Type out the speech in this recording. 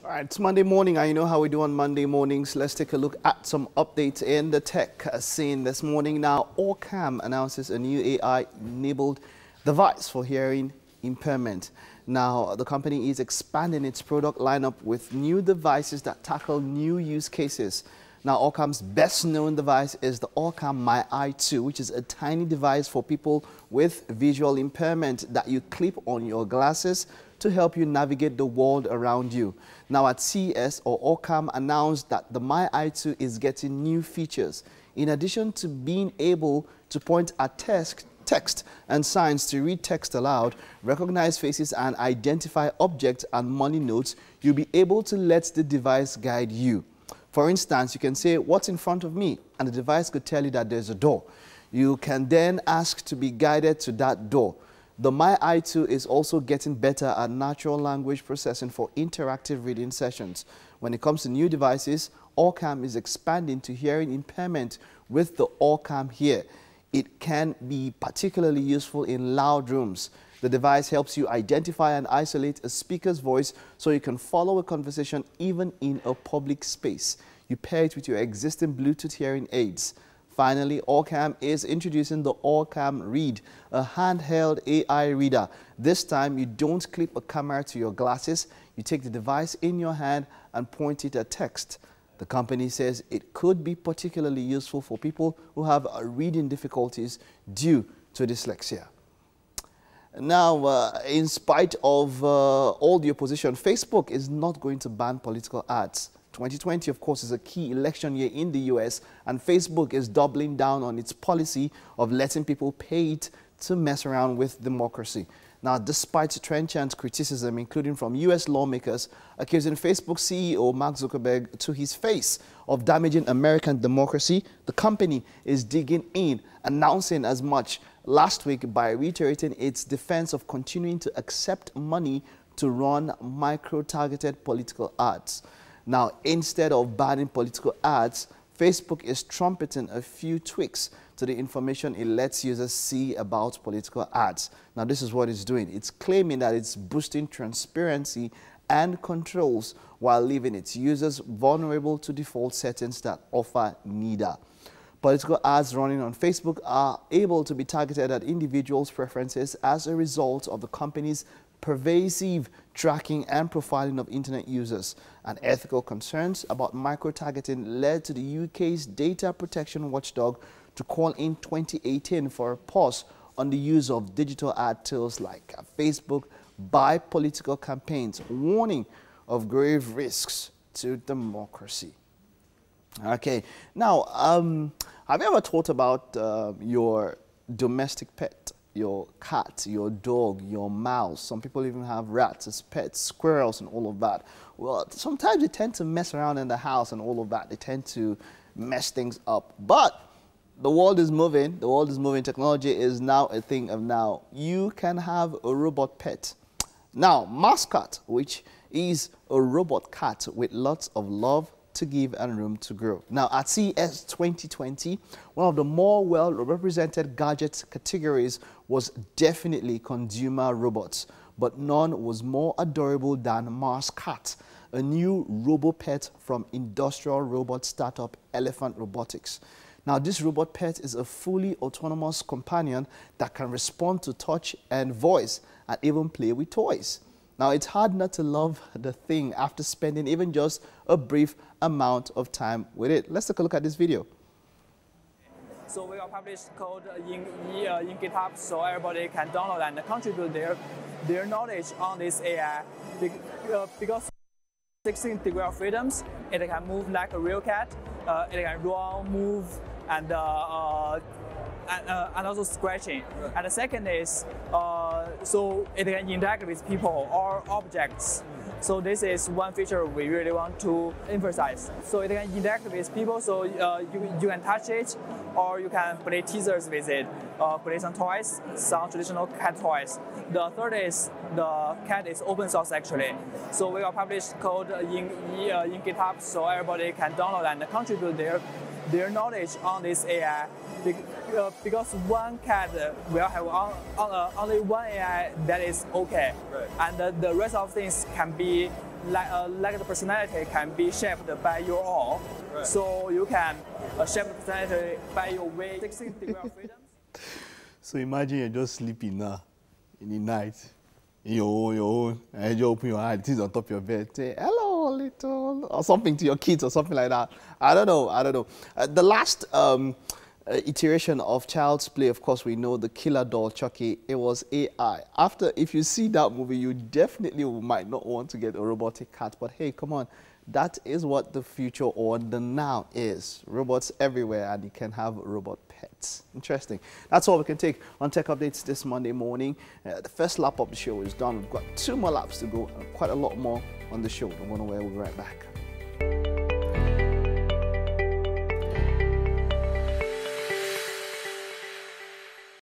All right, it's Monday morning, and you know how we do on Monday mornings. Let's take a look at some updates in the tech scene this morning. Now, Orcam announces a new AI-enabled device for hearing impairment. Now, the company is expanding its product lineup with new devices that tackle new use cases. Now, Orcam's best-known device is the Orcam My Eye 2, which is a tiny device for people with visual impairment that you clip on your glasses to help you navigate the world around you. Now, at CES, Orcam announced that the My Eye 2 is getting new features. In addition to being able to point at text and signs to read text aloud, recognize faces and identify objects and money notes, you'll be able to let the device guide you. For instance, you can say, "What's in front of me?" and the device could tell you that there's a door. You can then ask to be guided to that door. The My Eye 2 is also getting better at natural language processing for interactive reading sessions. When it comes to new devices, Orcam is expanding to hearing impairment with the Orcam Hear. It can be particularly useful in loud rooms. The device helps you identify and isolate a speaker's voice so you can follow a conversation even in a public space. You pair it with your existing Bluetooth hearing aids. Finally, Orcam is introducing the Orcam Read, a handheld AI reader. This time, you don't clip a camera to your glasses. You take the device in your hand and point it at text. The company says it could be particularly useful for people who have reading difficulties due to dyslexia. Now, in spite of all the opposition, Facebook is not going to ban political ads. 2020, of course, is a key election year in the US, and Facebook is doubling down on its policy of letting people pay it to mess around with democracy. Now, despite trenchant criticism, including from US lawmakers, accusing Facebook CEO Mark Zuckerberg to his face of damaging American democracy, the company is digging in, announcing as much last week by reiterating its defense of continuing to accept money to run micro-targeted political ads. Now, instead of banning political ads, Facebook is trumpeting a few tweaks to the information it lets users see about political ads. Now, this is what it's doing. It's claiming that it's boosting transparency and controls while leaving its users vulnerable to default settings that offer neither. Political ads running on Facebook are able to be targeted at individuals' preferences as a result of the company's pervasive tracking and profiling of internet users. And ethical concerns about micro-targeting led to the UK's data protection watchdog to call in 2018 for a pause on the use of digital ad tools like Facebook by political campaigns, warning of grave risks to democracy. Okay, now, have you ever thought about your domestic pet? Your cat, your dog, your mouse. Some people even have rats as pets, squirrels and all of that. Well, sometimes they tend to mess around in the house and all of that. They tend to mess things up. But the world is moving. The world is moving. Technology is now a thing of now. You can have a robot pet. Now, Mascot, which is a robot cat with lots of love to give and room to grow. Now, at CES 2020, one of the more well-represented gadget categories was definitely consumer robots, but none was more adorable than Mascot, a new robo-pet from industrial robot startup Elephant Robotics. Now, this robot pet is a fully autonomous companion that can respond to touch and voice and even play with toys. Now, it's hard not to love the thing after spending even just a brief amount of time with it. Let's take a look at this video. So we will publish code in GitHub so everybody can download and contribute their knowledge on this AI. Because 16 degrees of freedoms, it can move like a real cat, it can run, move, and also scratching. And the second is, so it can interact with people or objects. So this is one feature we really want to emphasize. So it can interact with people, so you can touch it, or you can play teasers with it, play some toys, some traditional cat toys. The third is the cat is open source actually. So we will publish code in GitHub so everybody can download and contribute their knowledge on this AI. Because one cat will have only one AI that is okay, right. And the rest of things can be like the personality can be shaped by your own. Right. So you can shape the personality by your way, 16 degree of freedom. So imagine you're just sleeping now in the night, in your own, and you open your eyes, it is on top of your bed, say, hello, little, or something to your kids or something like that. I don't know. The last iteration of Child's Play, of course, we know the killer doll Chucky, it was AI. If you see that movie, you definitely might not want to get a robotic cat, but hey, come on. That is what the future or the now is. Robots everywhere, and you can have robot pets. Interesting. That's all we can take on Tech Updates this Monday morning. The first lap of the show is done. We've got 2 more laps to go and quite a lot more on the show. Don't go nowhere. We'll be right back.